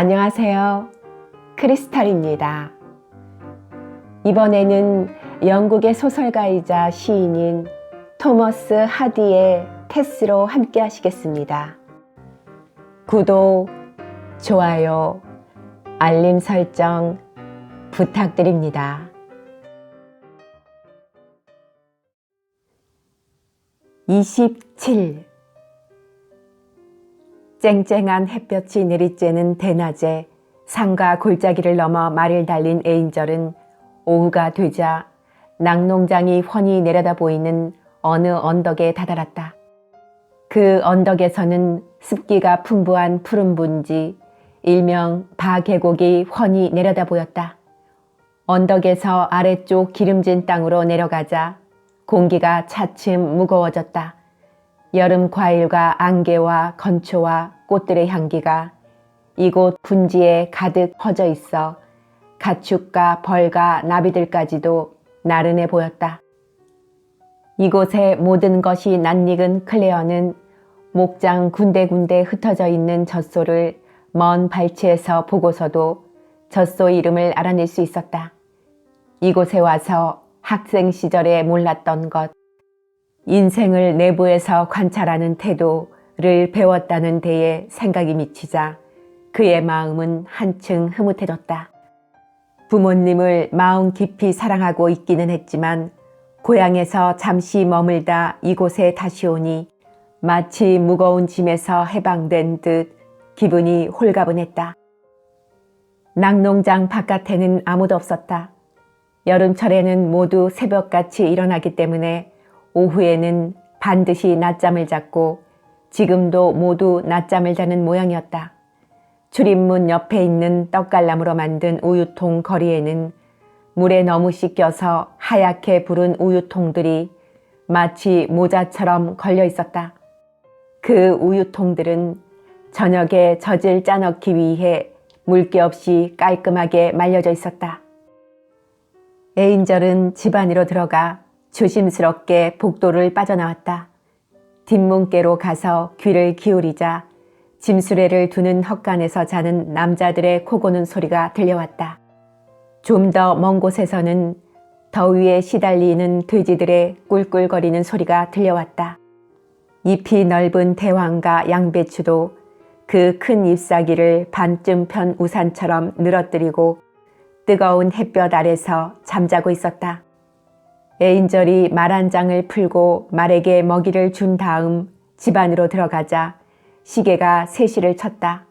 안녕하세요. 크리스탈입니다. 이번에는 영국의 소설가이자 시인인 토머스 하디의 테스로 함께 하시겠습니다. 구독, 좋아요, 알림 설정 부탁드립니다. 27. 쨍쨍한 햇볕이 내리쬐는 대낮에 산과 골짜기를 넘어 말을 달린 에인절은 오후가 되자 낙농장이 훤히 내려다 보이는 어느 언덕에 다다랐다. 그 언덕에서는 습기가 풍부한 푸른 분지, 일명 바계곡이 훤히 내려다 보였다. 언덕에서 아래쪽 기름진 땅으로 내려가자 공기가 차츰 무거워졌다. 여름 과일과 안개와 건초와 꽃들의 향기가 이곳 분지에 가득 퍼져 있어 가축과 벌과 나비들까지도 나른해 보였다. 이곳의 모든 것이 낯익은 클레어는 목장 군데군데 흩어져 있는 젖소를 먼 발치에서 보고서도 젖소 이름을 알아낼 수 있었다. 이곳에 와서 학생 시절에 몰랐던 것, 인생을 내부에서 관찰하는 태도를 배웠다는 데에 생각이 미치자 그의 마음은 한층 흐뭇해졌다. 부모님을 마음 깊이 사랑하고 있기는 했지만 고향에서 잠시 머물다 이곳에 다시 오니 마치 무거운 짐에서 해방된 듯 기분이 홀가분했다. 낙농장 바깥에는 아무도 없었다. 여름철에는 모두 새벽같이 일어나기 때문에 오후에는 반드시 낮잠을 잤고 지금도 모두 낮잠을 자는 모양이었다. 출입문 옆에 있는 떡갈나무로 만든 우유통 거리에는 물에 너무 씻겨서 하얗게 부른 우유통들이 마치 모자처럼 걸려 있었다. 그 우유통들은 저녁에 젖을 짜넣기 위해 물기 없이 깔끔하게 말려져 있었다. 에인절은 집 안으로 들어가 조심스럽게 복도를 빠져나왔다. 뒷문께로 가서 귀를 기울이자 짐수레를 두는 헛간에서 자는 남자들의 코 고는 소리가 들려왔다. 좀 더 먼 곳에서는 더위에 시달리는 돼지들의 꿀꿀거리는 소리가 들려왔다. 잎이 넓은 대왕과 양배추도 그 큰 잎사귀를 반쯤 편 우산처럼 늘어뜨리고 뜨거운 햇볕 아래서 잠자고 있었다. 에인절이 말 한 장을 풀고 말에게 먹이를 준 다음 집 안으로 들어가자 시계가 3시를 쳤다.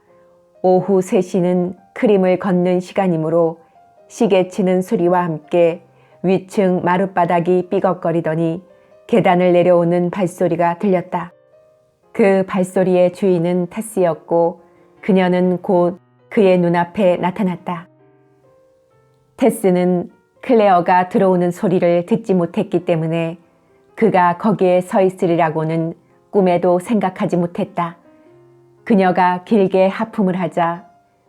오후 3시는 크림을 걷는 시간이므로 시계 치는 소리와 함께 위층 마룻바닥이 삐걱거리더니 계단을 내려오는 발소리가 들렸다. 그 발소리의 주인은 테스였고 그녀는 곧 그의 눈앞에 나타났다. 테스는 클레어가 들어오는 소리를 듣지 못했기 때문에 그가 거기에 서 있으리라고는 꿈에도 생각하지 못했다. 그녀가 길게 하품을 하자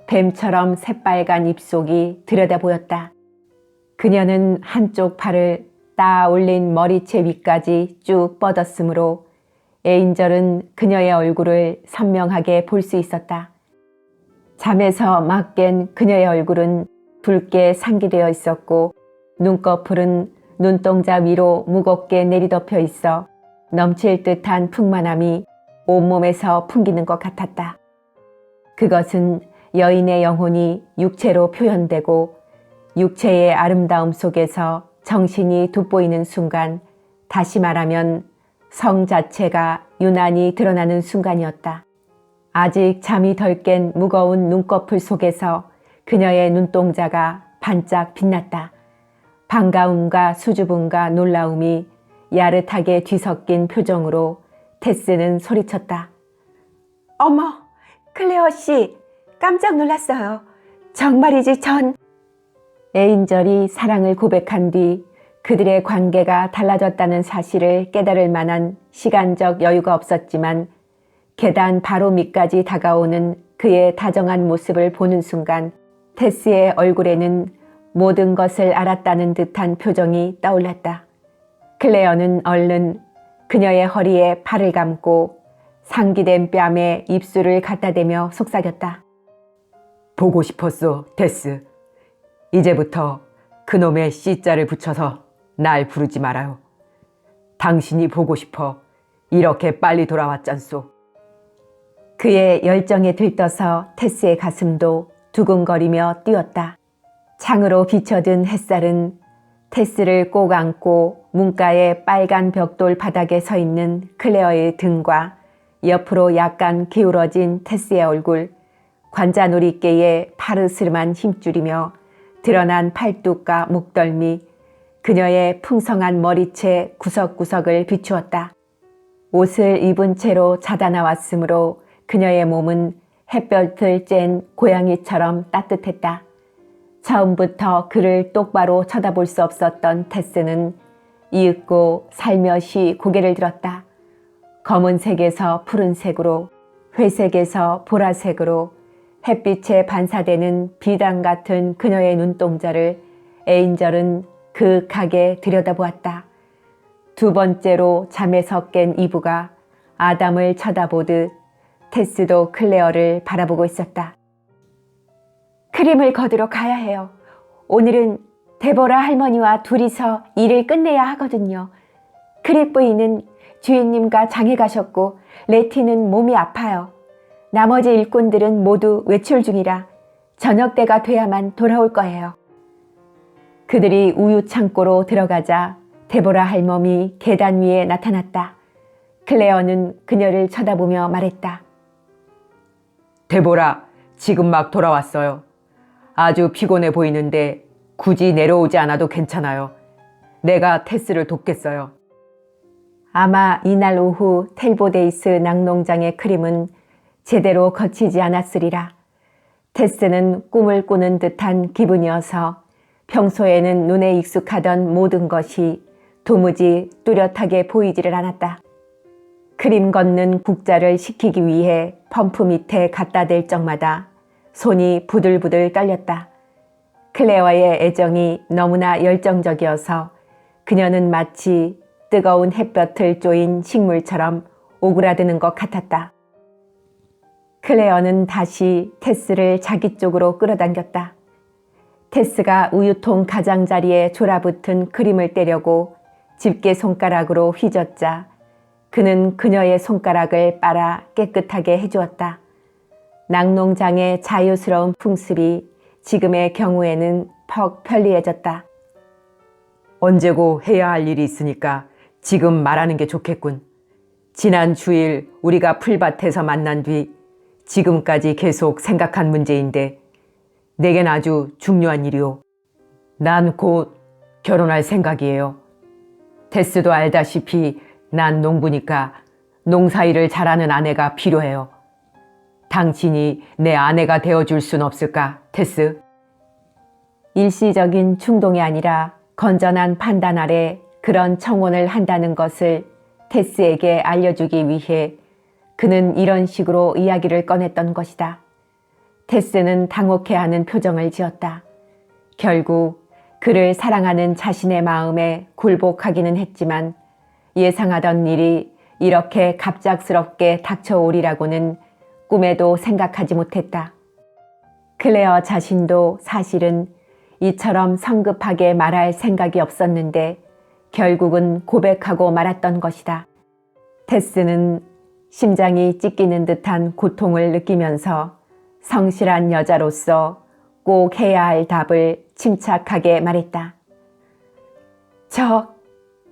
뱀처럼 새빨간 입속이 들여다 보였다. 그녀는 한쪽 팔을 따 올린 머리채 위까지 쭉 뻗었으므로 에인절은 그녀의 얼굴을 선명하게 볼 수 있었다. 잠에서 막 깬 그녀의 얼굴은 붉게 상기되어 있었고 눈꺼풀은 눈동자 위로 무겁게 내리덮여 있어 넘칠 듯한 풍만함이 온몸에서 풍기는 것 같았다. 그것은 여인의 영혼이 육체로 표현되고 육체의 아름다움 속에서 정신이 돋보이는 순간, 다시 말하면 성 자체가 유난히 드러나는 순간이었다. 아직 잠이 덜 깬 무거운 눈꺼풀 속에서 그녀의 눈동자가 반짝 빛났다. 반가움과 수줍음과 놀라움이 야릇하게 뒤섞인 표정으로 테스는 소리쳤다. 어머, 클레어 씨, 깜짝 놀랐어요. 정말이지 전... 에인절이 사랑을 고백한 뒤 그들의 관계가 달라졌다는 사실을 깨달을 만한 시간적 여유가 없었지만 계단 바로 밑까지 다가오는 그의 다정한 모습을 보는 순간 테스의 얼굴에는 모든 것을 알았다는 듯한 표정이 떠올랐다. 클레어는 얼른 그녀의 허리에 팔을 감고 상기된 뺨에 입술을 갖다 대며 속삭였다. 보고 싶었어, 테스. 이제부터 그놈의 C자를 붙여서 날 부르지 말아요. 당신이 보고 싶어 이렇게 빨리 돌아왔잖소. 그의 열정에 들떠서 테스의 가슴도 두근거리며 뛰었다. 창으로 비춰든 햇살은 테스를 꼭 안고 문가의 빨간 벽돌 바닥에 서 있는 클레어의 등과 옆으로 약간 기울어진 테스의 얼굴, 관자놀이개의 파르스름한 힘줄이며 드러난 팔뚝과 목덜미, 그녀의 풍성한 머리채 구석구석을 비추었다. 옷을 입은 채로 자다 나왔으므로 그녀의 몸은 햇볕을 쬐는 고양이처럼 따뜻했다. 처음부터 그를 똑바로 쳐다볼 수 없었던 테스는 이윽고 살며시 고개를 들었다. 검은색에서 푸른색으로, 회색에서 보라색으로 햇빛에 반사되는 비단 같은 그녀의 눈동자를 에인절은 그윽하게 들여다보았다. 두 번째로 잠에서 깬 이브가 아담을 쳐다보듯 테스도 클레어를 바라보고 있었다. 크림을 거두러 가야 해요. 오늘은 데보라 할머니와 둘이서 일을 끝내야 하거든요. 크릭 부인은 주인님과 장에 가셨고 레티는 몸이 아파요. 나머지 일꾼들은 모두 외출 중이라 저녁 때가 돼야만 돌아올 거예요. 그들이 우유 창고로 들어가자 데보라 할멈이 계단 위에 나타났다. 클레어는 그녀를 쳐다보며 말했다. 데보라, 지금 막 돌아왔어요. 아주 피곤해 보이는데 굳이 내려오지 않아도 괜찮아요. 내가 테스를 돕겠어요. 아마 이날 오후 텔보데이스 낙농장의 크림은 제대로 거치지 않았으리라. 테스는 꿈을 꾸는 듯한 기분이어서 평소에는 눈에 익숙하던 모든 것이 도무지 뚜렷하게 보이지를 않았다. 크림 걷는 국자를 식히기 위해 펌프 밑에 갖다 댈 적마다 손이 부들부들 떨렸다. 클레어의 애정이 너무나 열정적이어서 그녀는 마치 뜨거운 햇볕을 쪼인 식물처럼 오그라드는 것 같았다. 클레어는 다시 테스를 자기 쪽으로 끌어당겼다. 테스가 우유통 가장자리에 졸아붙은 크림을 떼려고 집게 손가락으로 휘젓자 그는 그녀의 손가락을 빨아 깨끗하게 해주었다. 낙농장의 자유스러운 풍습이 지금의 경우에는 퍽 편리해졌다. 언제고 해야 할 일이 있으니까 지금 말하는 게 좋겠군. 지난 주일 우리가 풀밭에서 만난 뒤 지금까지 계속 생각한 문제인데 내겐 아주 중요한 일이오. 난 곧 결혼할 생각이에요. 테스도 알다시피 난 농부니까 농사일을 잘하는 아내가 필요해요. 당신이 내 아내가 되어줄 순 없을까, 테스? 일시적인 충동이 아니라 건전한 판단 아래 그런 청혼을 한다는 것을 테스에게 알려주기 위해 그는 이런 식으로 이야기를 꺼냈던 것이다. 테스는 당혹해하는 표정을 지었다. 결국 그를 사랑하는 자신의 마음에 굴복하기는 했지만 예상하던 일이 이렇게 갑작스럽게 닥쳐오리라고는 꿈에도 생각하지 못했다. 클레어 자신도 사실은 이처럼 성급하게 말할 생각이 없었는데 결국은 고백하고 말았던 것이다. 테스는 심장이 찢기는 듯한 고통을 느끼면서 성실한 여자로서 꼭 해야 할 답을 침착하게 말했다.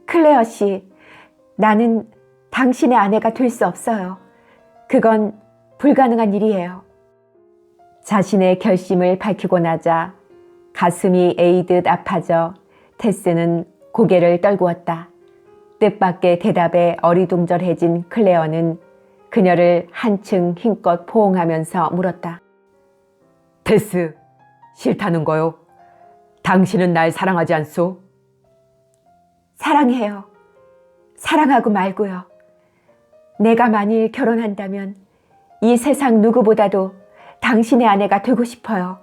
클레어 씨, 나는 당신의 아내가 될 수 없어요. 그건 불가능한 일이에요. 자신의 결심을 밝히고 나자 가슴이 에이듯 아파져 테스는 고개를 떨구었다. 뜻밖의 대답에 어리둥절해진 클레어는 그녀를 한층 힘껏 포옹하면서 물었다. 테스, 싫다는 거요? 당신은 날 사랑하지 않소? 사랑해요. 사랑하고 말고요. 내가 만일 결혼한다면 이 세상 누구보다도 당신의 아내가 되고 싶어요.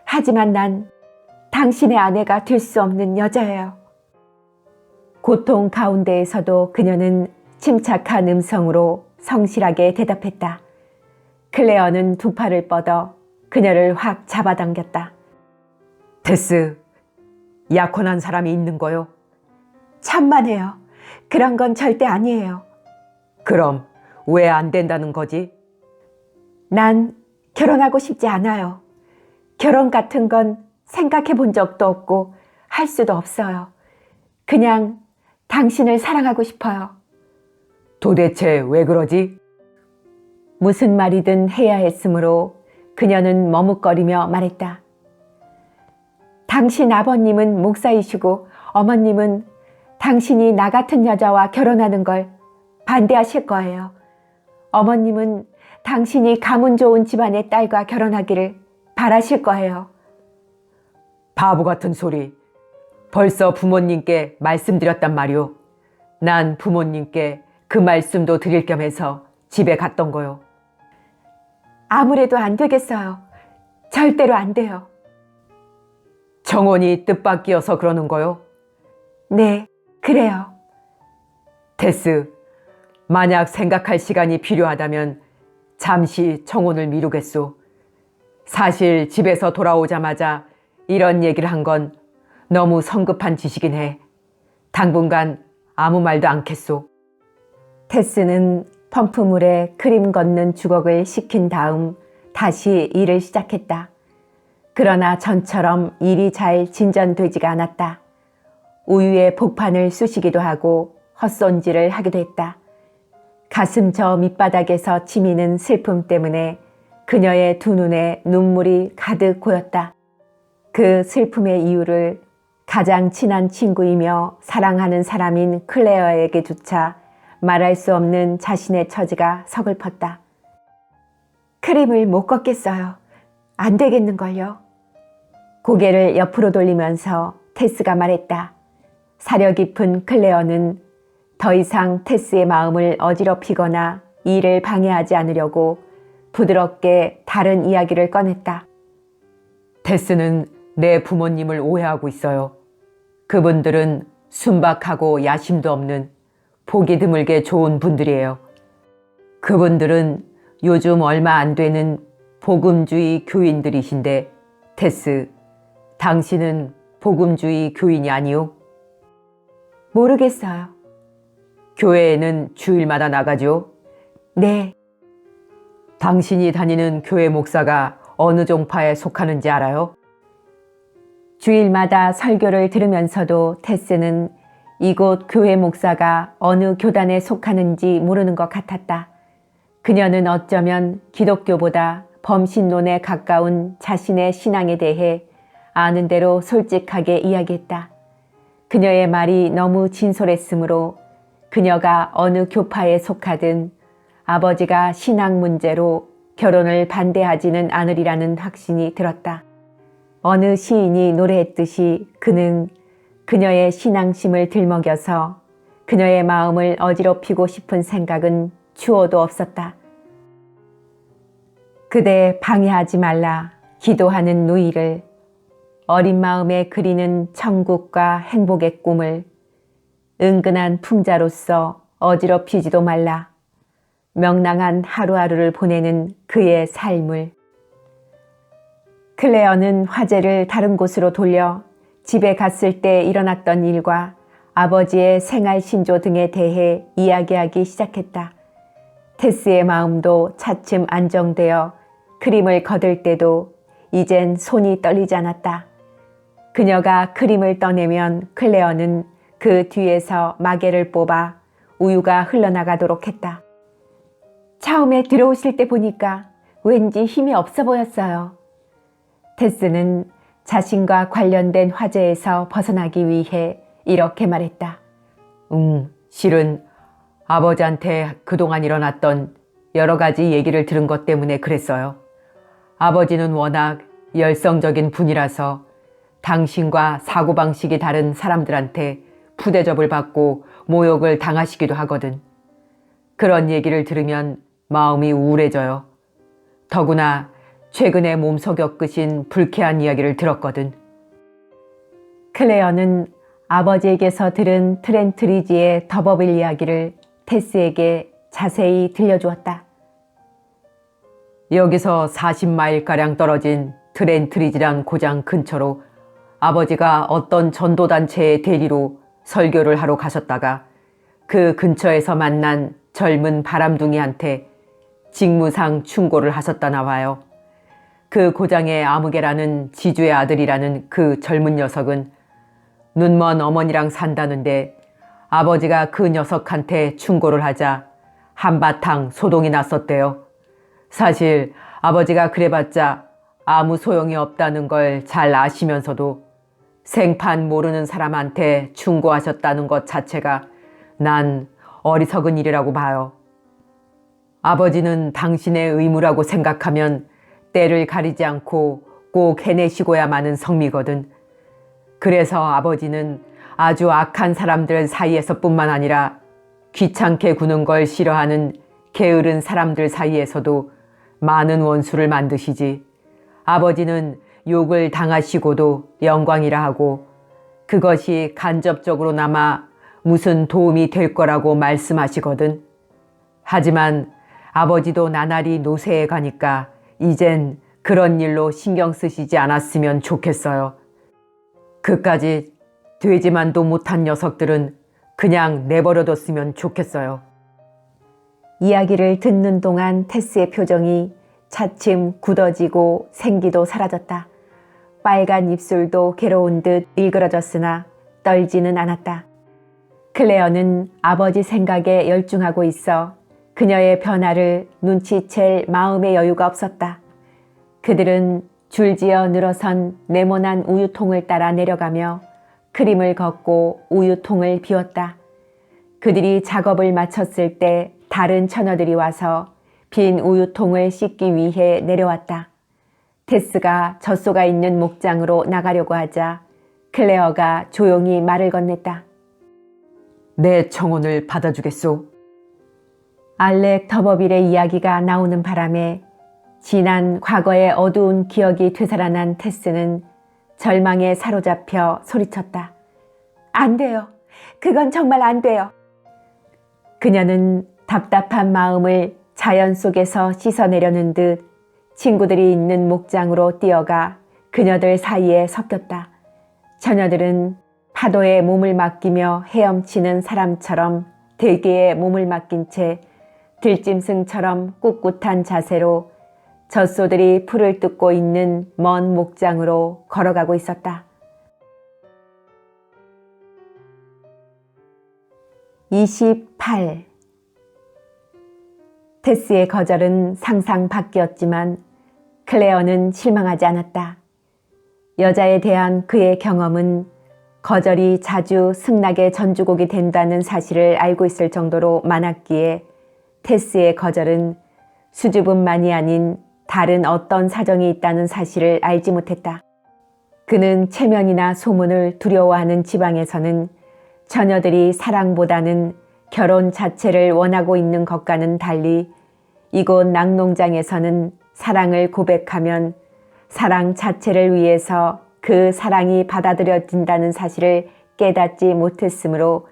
하지만 난 당신의 아내가 될 수 없는 여자예요. 고통 가운데에서도 그녀는 침착한 음성으로 성실하게 대답했다. 클레어는 두 팔을 뻗어 그녀를 확 잡아당겼다. 테스, 약혼한 사람이 있는 거요? 천만에요. 그런 건 절대 아니에요. 그럼 왜 안 된다는 거지? 난 결혼하고 싶지 않아요. 결혼 같은 건 생각해 본 적도 없고 할 수도 없어요. 그냥 당신을 사랑하고 싶어요. 도대체 왜 그러지? 무슨 말이든 해야 했으므로 그녀는 머뭇거리며 말했다. 당신 아버님은 목사이시고 어머님은 당신이 나 같은 여자와 결혼하는 걸 반대하실 거예요. 어머님은 당신이 가문 좋은 집안의 딸과 결혼하기를 바라실 거예요. 바보 같은 소리. 벌써 부모님께 말씀드렸단 말이오. 난 부모님께 그 말씀도 드릴 겸 해서 집에 갔던 거요. 아무래도 안 되겠어요. 절대로 안 돼요. 정원이 뜻밖이어서 그러는 거요? 네, 그래요. 테스, 만약 생각할 시간이 필요하다면 잠시 청혼을 미루겠소. 사실 집에서 돌아오자마자 이런 얘기를 한 건 너무 성급한 짓이긴 해. 당분간 아무 말도 않겠소. 테스는 펌프물에 크림 걷는 주걱을 식힌 다음 다시 일을 시작했다. 그러나 전처럼 일이 잘 진전되지가 않았다. 우유에 복판을 쑤시기도 하고 헛손질을 하기도 했다. 가슴 저 밑바닥에서 치미는 슬픔 때문에 그녀의 두 눈에 눈물이 가득 고였다. 그 슬픔의 이유를 가장 친한 친구이며 사랑하는 사람인 클레어에게조차 말할 수 없는 자신의 처지가 서글펐다. 크림을 못 걷겠어요. 안 되겠는걸요. 고개를 옆으로 돌리면서 테스가 말했다. 사려 깊은 클레어는 더 이상 테스의 마음을 어지럽히거나 일을 방해하지 않으려고 부드럽게 다른 이야기를 꺼냈다. 테스는 내 부모님을 오해하고 있어요. 그분들은 순박하고 야심도 없는 보기 드물게 좋은 분들이에요. 그분들은 요즘 얼마 안 되는 복음주의 교인들이신데, 테스, 당신은 복음주의 교인이 아니오? 모르겠어요. 교회에는 주일마다 나가죠? 네. 당신이 다니는 교회 목사가 어느 종파에 속하는지 알아요? 주일마다 설교를 들으면서도 테스는 이곳 교회 목사가 어느 교단에 속하는지 모르는 것 같았다. 그녀는 어쩌면 기독교보다 범신론에 가까운 자신의 신앙에 대해 아는 대로 솔직하게 이야기했다. 그녀의 말이 너무 진솔했으므로 그녀가 어느 교파에 속하든 아버지가 신앙 문제로 결혼을 반대하지는 않으리라는 확신이 들었다. 어느 시인이 노래했듯이 그는 그녀의 신앙심을 들먹여서 그녀의 마음을 어지럽히고 싶은 생각은 추호도 없었다. 그대 방해하지 말라 기도하는 누이를, 어린 마음에 그리는 천국과 행복의 꿈을 은근한 풍자로서 어지럽히지도 말라. 명랑한 하루하루를 보내는 그의 삶을. 클레어는 화제를 다른 곳으로 돌려 집에 갔을 때 일어났던 일과 아버지의 생활 신조 등에 대해 이야기하기 시작했다. 테스의 마음도 차츰 안정되어 크림을 거들 때도 이젠 손이 떨리지 않았다. 그녀가 크림을 떠내면 클레어는 그 뒤에서 마개를 뽑아 우유가 흘러나가도록 했다. 처음에 들어오실 때 보니까 왠지 힘이 없어 보였어요. 테스는 자신과 관련된 화제에서 벗어나기 위해 이렇게 말했다. 실은 아버지한테 그동안 일어났던 여러 가지 얘기를 들은 것 때문에 그랬어요. 아버지는 워낙 열성적인 분이라서 당신과 사고방식이 다른 사람들한테 푸대접을 받고 모욕을 당하시기도 하거든. 그런 얘기를 들으면 마음이 우울해져요. 더구나 최근에 몸소 겪으신 불쾌한 이야기를 들었거든. 클레어는 아버지에게서 들은 트렌트리지의 더버빌 이야기를 테스에게 자세히 들려주었다. 여기서 40마일가량 떨어진 트렌트리지란 고장 근처로 아버지가 어떤 전도단체의 대리로 설교를 하러 가셨다가 그 근처에서 만난 젊은 바람둥이한테 직무상 충고를 하셨다 나와요. 그 고장의 아무개라는 지주의 아들이라는 그 젊은 녀석은 눈먼 어머니랑 산다는데 아버지가 그 녀석한테 충고를 하자 한바탕 소동이 났었대요. 사실 아버지가 그래봤자 아무 소용이 없다는 걸 잘 아시면서도 생판 모르는 사람한테 충고하셨다는 것 자체가 난 어리석은 일이라고 봐요. 아버지는 당신의 의무라고 생각하면 때를 가리지 않고 꼭 해내시고야 마는 성미거든. 그래서 아버지는 아주 악한 사람들 사이에서뿐만 아니라 귀찮게 구는 걸 싫어하는 게으른 사람들 사이에서도 많은 원수를 만드시지. 아버지는 욕을 당하시고도 영광이라 하고 그것이 간접적으로나마 무슨 도움이 될 거라고 말씀하시거든. 하지만 아버지도 나날이 노쇠해 가니까 이젠 그런 일로 신경 쓰시지 않았으면 좋겠어요. 그까지 되지만도 못한 녀석들은 그냥 내버려뒀으면 좋겠어요. 이야기를 듣는 동안 테스의 표정이 차츰 굳어지고 생기도 사라졌다. 빨간 입술도 괴로운 듯 일그러졌으나 떨지는 않았다. 클레어는 아버지 생각에 열중하고 있어 그녀의 변화를 눈치챌 마음의 여유가 없었다. 그들은 줄지어 늘어선 네모난 우유통을 따라 내려가며 크림을 걷고 우유통을 비웠다. 그들이 작업을 마쳤을 때 다른 처녀들이 와서 빈 우유통을 씻기 위해 내려왔다. 테스가 젖소가 있는 목장으로 나가려고 하자 클레어가 조용히 말을 건넸다. 내 청혼을 받아주겠소. 알렉 더버빌의 이야기가 나오는 바람에 지난 과거의 어두운 기억이 되살아난 테스는 절망에 사로잡혀 소리쳤다. 안 돼요. 그건 정말 안 돼요. 그녀는 답답한 마음을 자연 속에서 씻어내려는 듯 친구들이 있는 목장으로 뛰어가 그녀들 사이에 섞였다. 처녀들은 파도에 몸을 맡기며 헤엄치는 사람처럼 대게에 몸을 맡긴 채 들짐승처럼 꿋꿋한 자세로 젖소들이 풀을 뜯고 있는 먼 목장으로 걸어가고 있었다. 28. 테스의 거절은 상상 밖이었지만 클레어는 실망하지 않았다. 여자에 대한 그의 경험은 거절이 자주 승낙의 전주곡이 된다는 사실을 알고 있을 정도로 많았기에 테스의 거절은 수줍음만이 아닌 다른 어떤 사정이 있다는 사실을 알지 못했다. 그는 체면이나 소문을 두려워하는 지방에서는 처녀들이 사랑보다는 결혼 자체를 원하고 있는 것과는 달리 이곳 낙농장에서는 사랑을 고백하면 사랑 자체를 위해서 그 사랑이 받아들여진다는 사실을 깨닫지 못했으므로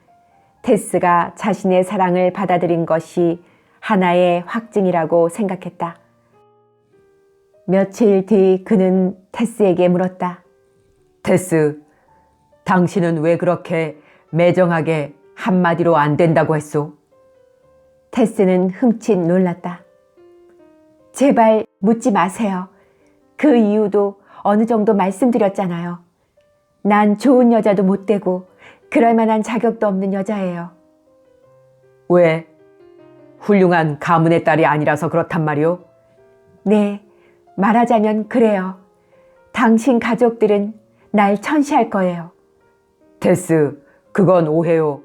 테스가 자신의 사랑을 받아들인 것이 하나의 확증이라고 생각했다. 며칠 뒤 그는 테스에게 물었다. 테스, 당신은 왜 그렇게 매정하게 한마디로 안 된다고 했소? 테스는 흠칫 놀랐다. 제발 묻지 마세요. 그 이유도 어느 정도 말씀드렸잖아요. 난 좋은 여자도 못 되고 그럴 만한 자격도 없는 여자예요. 왜? 훌륭한 가문의 딸이 아니라서 그렇단 말이오? 네, 말하자면 그래요. 당신 가족들은 날 천시할 거예요. 테스, 그건 오해요.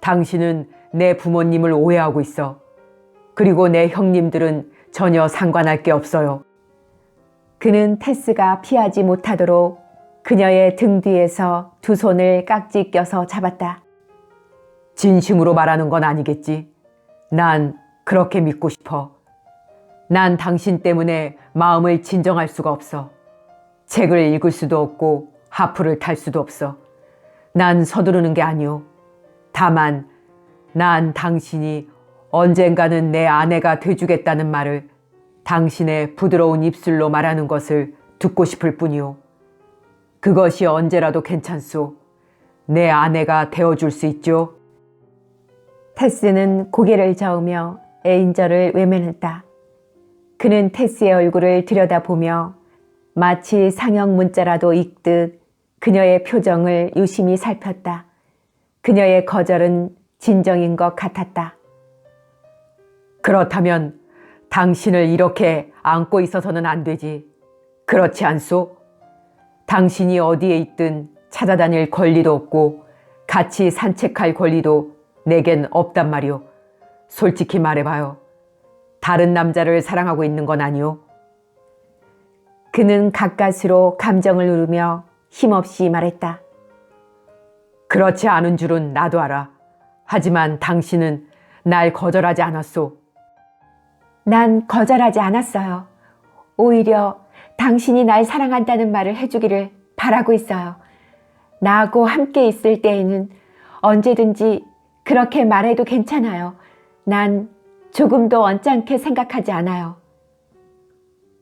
당신은 내 부모님을 오해하고 있어. 그리고 내 형님들은 전혀 상관할 게 없어요. 그는 테스가 피하지 못하도록 그녀의 등 뒤에서 두 손을 깍지 껴서 잡았다. 진심으로 말하는 건 아니겠지? 난 그렇게 믿고 싶어. 난 당신 때문에 마음을 진정할 수가 없어. 책을 읽을 수도 없고 하프를 탈 수도 없어. 난 서두르는 게 아니오. 다만 난 당신이 언젠가는 내 아내가 돼주겠다는 말을 당신의 부드러운 입술로 말하는 것을 듣고 싶을 뿐이오. 그것이 언제라도 괜찮소. 내 아내가 되어줄 수 있죠. 테스는 고개를 저으며 에인절을 외면했다. 그는 테스의 얼굴을 들여다보며 마치 상형 문자라도 읽듯 그녀의 표정을 유심히 살폈다. 그녀의 거절은 진정인 것 같았다. 그렇다면 당신을 이렇게 안고 있어서는 안 되지. 그렇지 않소? 당신이 어디에 있든 찾아다닐 권리도 없고 같이 산책할 권리도 내겐 없단 말이오. 솔직히 말해봐요. 다른 남자를 사랑하고 있는 건 아니오? 그는 가까스로 감정을 누르며 힘없이 말했다. 그렇지 않은 줄은 나도 알아. 하지만 당신은 날 거절하지 않았소. 난 거절하지 않았어요. 오히려 당신이 날 사랑한다는 말을 해주기를 바라고 있어요. 나하고 함께 있을 때에는 언제든지 그렇게 말해도 괜찮아요. 난 조금도 언짢게 생각하지 않아요.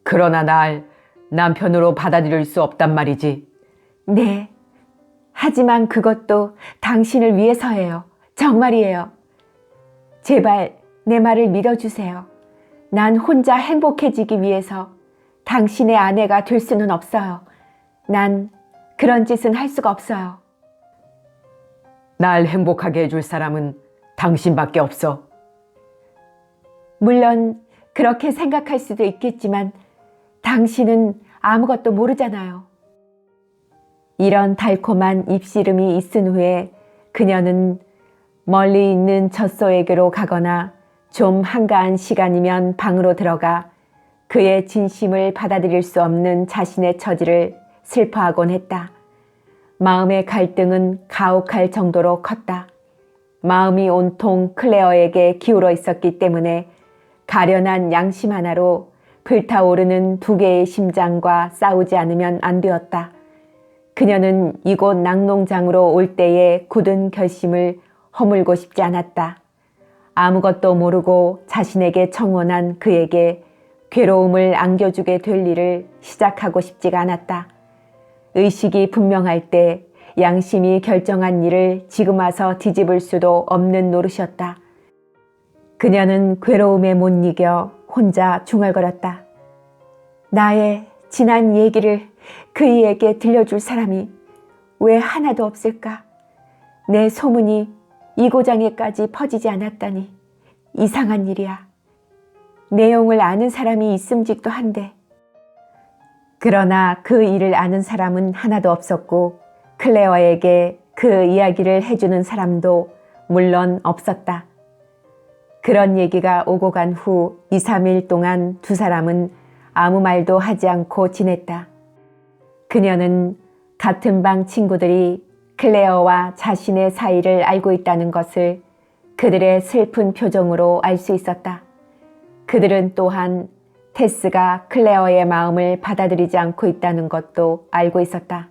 그러나 날 남편으로 받아들일 수 없단 말이지. 네. 하지만 그것도 당신을 위해서예요. 정말이에요. 제발 내 말을 믿어주세요. 난 혼자 행복해지기 위해서 당신의 아내가 될 수는 없어요. 난 그런 짓은 할 수가 없어요. 날 행복하게 해줄 사람은 당신밖에 없어. 물론 그렇게 생각할 수도 있겠지만 당신은 아무것도 모르잖아요. 이런 달콤한 입씨름이 있은 후에 그녀는 멀리 있는 젖소에게로 가거나 좀 한가한 시간이면 방으로 들어가 그의 진심을 받아들일 수 없는 자신의 처지를 슬퍼하곤 했다. 마음의 갈등은 가혹할 정도로 컸다. 마음이 온통 클레어에게 기울어 있었기 때문에 가련한 양심 하나로 불타오르는 두 개의 심장과 싸우지 않으면 안 되었다. 그녀는 이곳 낙농장으로 올 때의 굳은 결심을 허물고 싶지 않았다. 아무것도 모르고 자신에게 청혼한 그에게 괴로움을 안겨주게 될 일을 시작하고 싶지가 않았다. 의식이 분명할 때 양심이 결정한 일을 지금 와서 뒤집을 수도 없는 노릇이었다. 그녀는 괴로움에 못 이겨 혼자 중얼거렸다. 나의 지난 얘기를 그이에게 들려줄 사람이 왜 하나도 없을까? 내 소문이 이 고장에까지 퍼지지 않았다니 이상한 일이야. 내용을 아는 사람이 있음직도 한데. 그러나 그 일을 아는 사람은 하나도 없었고 클레어에게 그 이야기를 해주는 사람도 물론 없었다. 그런 얘기가 오고 간 후 2, 3일 동안 두 사람은 아무 말도 하지 않고 지냈다. 그녀는 같은 방 친구들이 클레어와 자신의 사이를 알고 있다는 것을 그들의 슬픈 표정으로 알 수 있었다. 그들은 또한 테스가 클레어의 마음을 받아들이지 않고 있다는 것도 알고 있었다.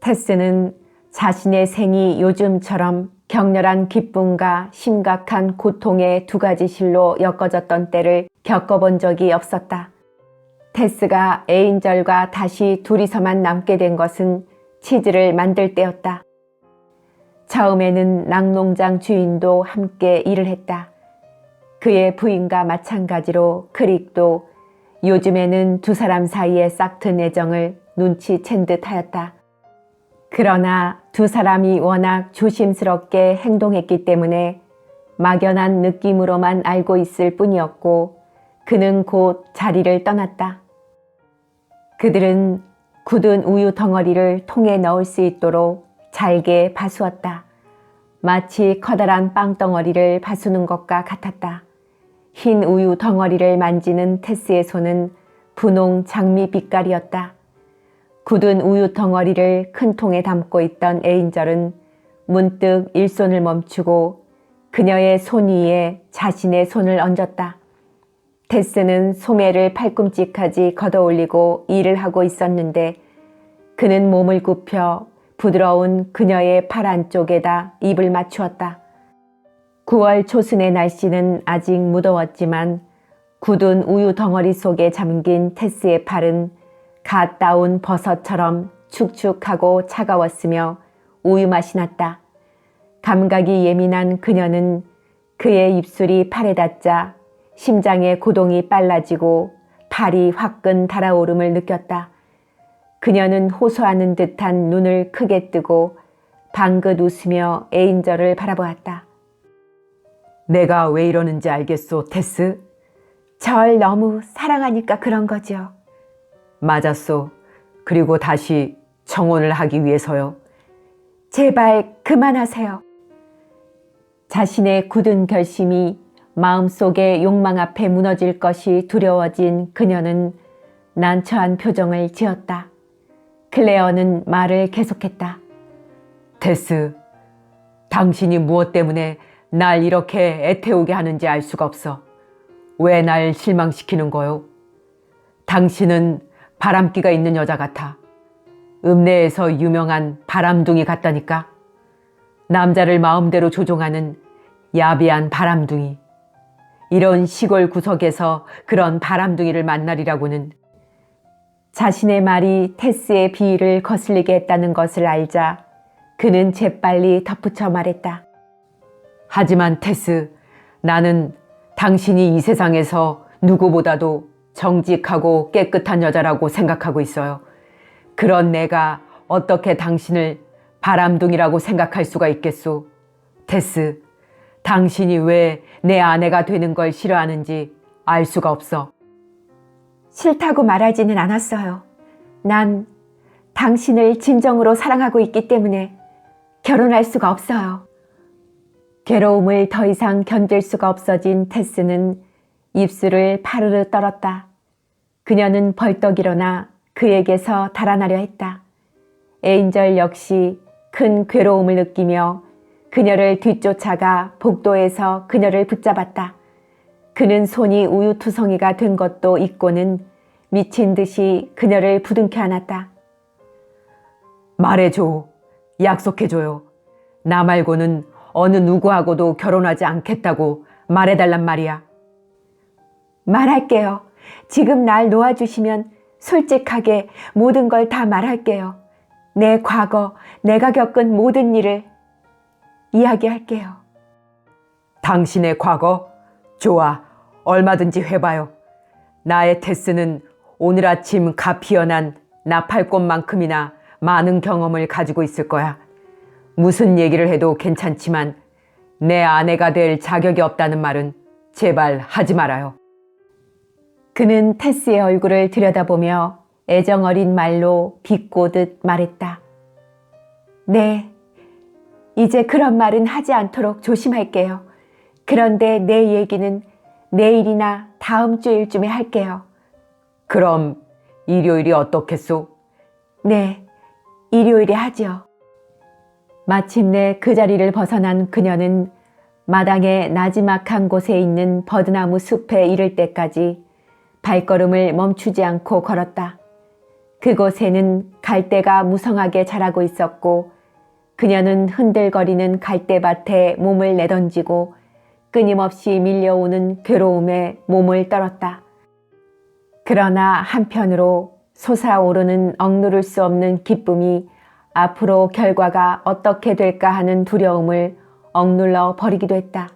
테스는 자신의 생이 요즘처럼 격렬한 기쁨과 심각한 고통의 두 가지 실로 엮어졌던 때를 겪어본 적이 없었다. 테스가 에인절과 다시 둘이서만 남게 된 것은 치즈를 만들 때였다. 처음에는 낙농장 주인도 함께 일을 했다. 그의 부인과 마찬가지로 크릭도 요즘에는 두 사람 사이에 싹튼 애정을 눈치챈 듯 하였다. 그러나 두 사람이 워낙 조심스럽게 행동했기 때문에 막연한 느낌으로만 알고 있을 뿐이었고 그는 곧 자리를 떠났다. 그들은 굳은 우유 덩어리를 통에 넣을 수 있도록 잘게 봐수었다. 마치 커다란 빵덩어리를 봐수는 것과 같았다. 흰 우유 덩어리를 만지는 테스의 손은 분홍 장미 빛깔이었다. 굳은 우유 덩어리를 큰 통에 담고 있던 에인절은 문득 일손을 멈추고 그녀의 손 위에 자신의 손을 얹었다. 테스는 소매를 팔꿈치까지 걷어올리고 일을 하고 있었는데 그는 몸을 굽혀 부드러운 그녀의 팔 안쪽에다 입을 맞추었다. 9월 초순의 날씨는 아직 무더웠지만 굳은 우유 덩어리 속에 잠긴 테스의 팔은 갓 따온 버섯처럼 축축하고 차가웠으며 우유 맛이 났다. 감각이 예민한 그녀는 그의 입술이 팔에 닿자 심장의 고동이 빨라지고 팔이 화끈 달아오름을 느꼈다. 그녀는 호소하는 듯한 눈을 크게 뜨고 방긋 웃으며 에인절을 바라보았다. 내가 왜 이러는지 알겠소, 테스? 절 너무 사랑하니까 그런 거죠. 맞았소. 그리고 다시 청혼을 하기 위해서요. 제발 그만하세요. 자신의 굳은 결심이 마음속의 욕망 앞에 무너질 것이 두려워진 그녀는 난처한 표정을 지었다. 클레어는 말을 계속했다. 테스, 당신이 무엇 때문에 날 이렇게 애태우게 하는지 알 수가 없어. 왜 날 실망시키는 거요? 당신은 바람기가 있는 여자 같아. 읍내에서 유명한 바람둥이 같다니까. 남자를 마음대로 조종하는 야비한 바람둥이. 이런 시골 구석에서 그런 바람둥이를 만나리라고는. 자신의 말이 테스의 비위를 거슬리게 했다는 것을 알자 그는 재빨리 덧붙여 말했다. 하지만 테스, 나는 당신이 이 세상에서 누구보다도 정직하고 깨끗한 여자라고 생각하고 있어요. 그런 내가 어떻게 당신을 바람둥이라고 생각할 수가 있겠소? 테스, 당신이 왜 내 아내가 되는 걸 싫어하는지 알 수가 없어. 싫다고 말하지는 않았어요. 난 당신을 진정으로 사랑하고 있기 때문에 결혼할 수가 없어요. 괴로움을 더 이상 견딜 수가 없어진 테스는 입술을 파르르 떨었다. 그녀는 벌떡 일어나 그에게서 달아나려 했다. 에인절 역시 큰 괴로움을 느끼며 그녀를 뒤쫓아가 복도에서 그녀를 붙잡았다. 그는 손이 우유투성이가 된 것도 잊고는 미친 듯이 그녀를 부둥켜 안았다. 말해줘. 약속해줘요. 나 말고는 어느 누구하고도 결혼하지 않겠다고 말해달란 말이야. 말할게요. 지금 날 놓아주시면 솔직하게 모든 걸 다 말할게요. 내 과거, 내가 겪은 모든 일을 이야기할게요. 당신의 과거? 좋아. 얼마든지 해봐요. 나의 테스는 오늘 아침 가 피어난 나팔꽃만큼이나 많은 경험을 가지고 있을 거야. 무슨 얘기를 해도 괜찮지만 내 아내가 될 자격이 없다는 말은 제발 하지 말아요. 그는 테스의 얼굴을 들여다보며 애정어린 말로 비꼬듯 말했다. 네, 이제 그런 말은 하지 않도록 조심할게요. 그런데 내 얘기는 내일이나 다음 주일쯤에 할게요. 그럼 일요일이 어떻겠소? 네, 일요일에 하죠. 마침내 그 자리를 벗어난 그녀는 마당의 나지막한 곳에 있는 버드나무 숲에 이를 때까지 발걸음을 멈추지 않고 걸었다. 그곳에는 갈대가 무성하게 자라고 있었고 그녀는 흔들거리는 갈대밭에 몸을 내던지고 끊임없이 밀려오는 괴로움에 몸을 떨었다. 그러나 한편으로 솟아오르는 억누를 수 없는 기쁨이 앞으로 결과가 어떻게 될까 하는 두려움을 억눌러 버리기도 했다.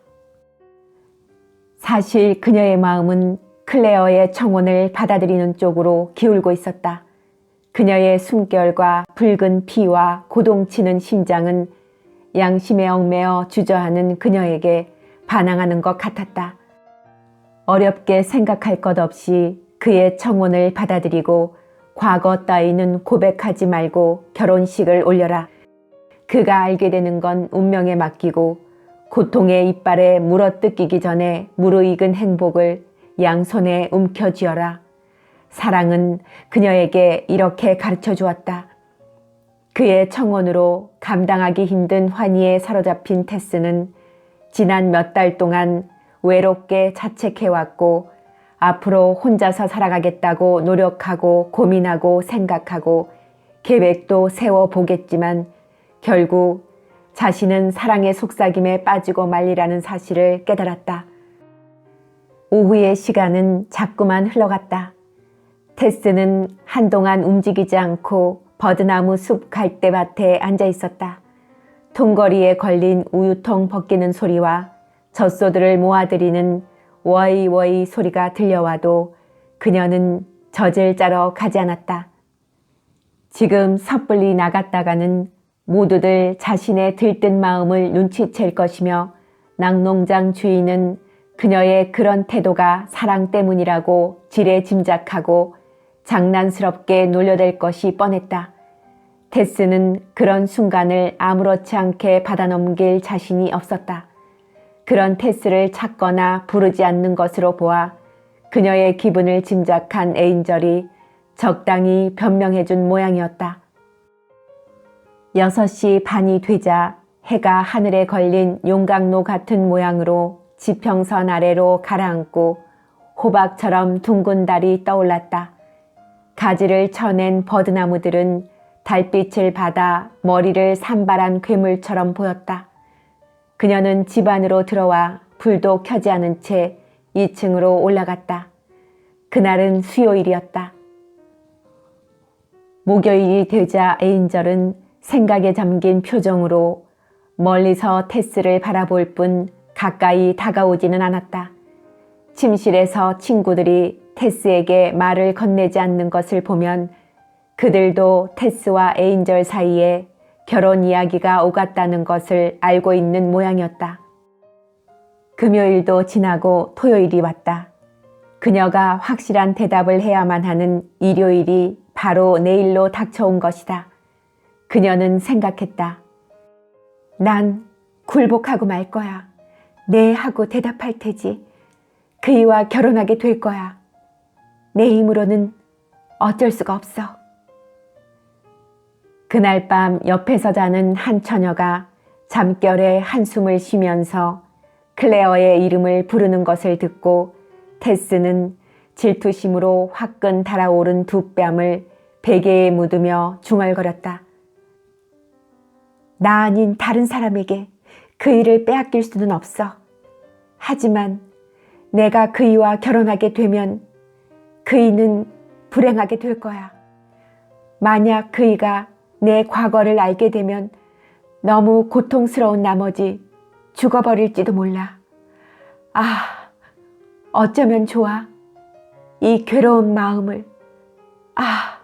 사실 그녀의 마음은 클레어의 청혼을 받아들이는 쪽으로 기울고 있었다. 그녀의 숨결과 붉은 피와 고동치는 심장은 양심에 얽매여 주저하는 그녀에게 반항하는 것 같았다. 어렵게 생각할 것 없이 그의 청혼을 받아들이고 과거 따위는 고백하지 말고 결혼식을 올려라. 그가 알게 되는 건 운명에 맡기고 고통의 이빨에 물어뜯기기 전에 무르익은 행복을 양손에 움켜쥐어라. 사랑은 그녀에게 이렇게 가르쳐 주었다. 그의 청혼으로 감당하기 힘든 환희에 사로잡힌 테스는 지난 몇 달 동안 외롭게 자책해왔고 앞으로 혼자서 살아가겠다고 노력하고 고민하고 생각하고 계획도 세워보겠지만 결국 자신은 사랑의 속삭임에 빠지고 말리라는 사실을 깨달았다. 오후의 시간은 자꾸만 흘러갔다. 테스는 한동안 움직이지 않고 버드나무 숲 갈대밭에 앉아 있었다. 통거리에 걸린 우유통 벗기는 소리와 젖소들을 모아들이는 워이워이 소리가 들려와도 그녀는 젖을 짜러 가지 않았다. 지금 섣불리 나갔다가는 모두들 자신의 들뜬 마음을 눈치챌 것이며 낙농장 주인은 그녀의 그런 태도가 사랑 때문이라고 지레 짐작하고 장난스럽게 놀려댈 것이 뻔했다. 테스는 그런 순간을 아무렇지 않게 받아넘길 자신이 없었다. 그런 테스를 찾거나 부르지 않는 것으로 보아 그녀의 기분을 짐작한 에인절이 적당히 변명해준 모양이었다. 6시 반이 되자 해가 하늘에 걸린 용광로 같은 모양으로 지평선 아래로 가라앉고 호박처럼 둥근 달이 떠올랐다. 가지를 쳐낸 버드나무들은 달빛을 받아 머리를 산발한 괴물처럼 보였다. 그녀는 집 안으로 들어와 불도 켜지 않은 채 2층으로 올라갔다. 그날은 수요일이었다. 목요일이 되자 에인절은 생각에 잠긴 표정으로 멀리서 테스를 바라볼 뿐 가까이 다가오지는 않았다. 침실에서 친구들이 테스에게 말을 건네지 않는 것을 보면 그들도 테스와 에인절 사이에 결혼 이야기가 오갔다는 것을 알고 있는 모양이었다. 금요일도 지나고 토요일이 왔다. 그녀가 확실한 대답을 해야만 하는 일요일이 바로 내일로 닥쳐온 것이다. 그녀는 생각했다. 난 굴복하고 말 거야. 네 하고 대답할 테지. 그이와 결혼하게 될 거야. 내 힘으로는 어쩔 수가 없어. 그날 밤 옆에서 자는 한 처녀가 잠결에 한숨을 쉬면서 클레어의 이름을 부르는 것을 듣고 테스는 질투심으로 화끈 달아오른 두 뺨을 베개에 묻으며 중얼거렸다. 나 아닌 다른 사람에게 그이를 빼앗길 수는 없어. 하지만 내가 그이와 결혼하게 되면 그이는 불행하게 될 거야. 만약 그이가 내 과거를 알게 되면 너무 고통스러운 나머지 죽어버릴지도 몰라. 아, 어쩌면 좋아. 이 괴로운 마음을. 아.